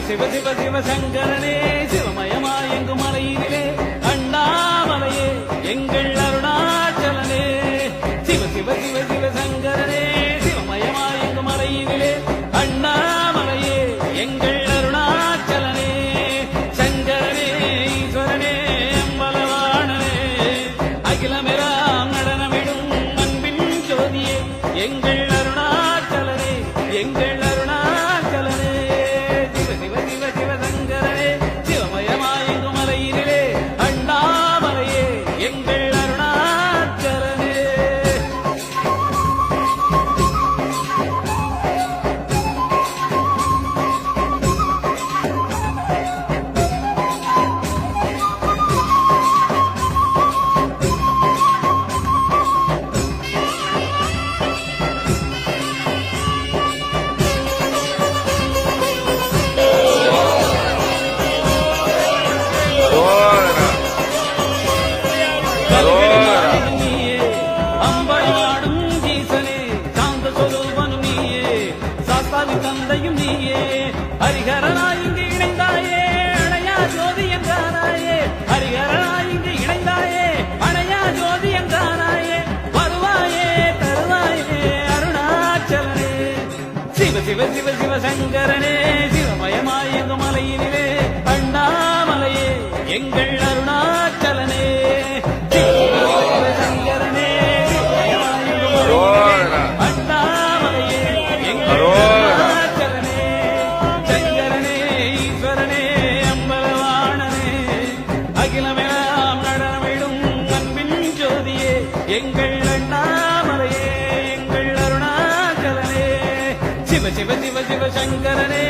சிவ சிவ சிவசங்கரனே சிவமயமாயெங்கும் மலையிலே அண்ணாமலையே எங்கள் அருணாச்சலனே சிவ சிவ சிவ சிவசங்கரனே சிவமயமாயெங்கும் மலையிலே அண்ணாமலையே எங்கள் அருணாச்சலனே சங்கரனே ஈஸ்வரனே அம்பலவாணனே அகிலமெல்லாம் நடனமிடும் அன்பின் ஜோதியே எங்கள் அருணாச்சலனே எங்கள் அருணாச்சலனே சிவ சிவ சிவ சிவசங்கரனே சிவமயமாயெங்கும் மலையிலே அண்ணாமலையே எங்கள் அருணாச்சலனே நீயே அம்பலாடும் ஜீசனே சாந்த சொரூபனும் நீயே சாஸ்தாவி தந்தையும் நீயே ஹரிஹரனாய் இங்கு இணைந்தாயே அணையா ஜோதி என்றானாயே ஹரிஹரனாய் இங்கு இணைந்தாயே அணையா ஜோதி என்றானாயே வருவாயே தருவாயே அருணாச்சலனே சிவ சிவ சிவ சிவசங்கரனே சிவமயமாயெங்கும் மலையினிலே அண்ணாமலையே எங்கள் அருணாச்சலனே சிவசங்கரனே சிவமயமாயெங்கும் மலையினிலே அண்ணாமலையே எங்கள் அருணாச்சலனே சங்கரனே ஈஸ்வரனே அம்பலவாணனே அகிலமெல்லாம் நடனமிடும் அன்பின் ஜோதியே எங்கள் அண்ணாமலையே எங்கள் அருணாச்சலனே சிவ சிவ சிவ சிவசங்கரனே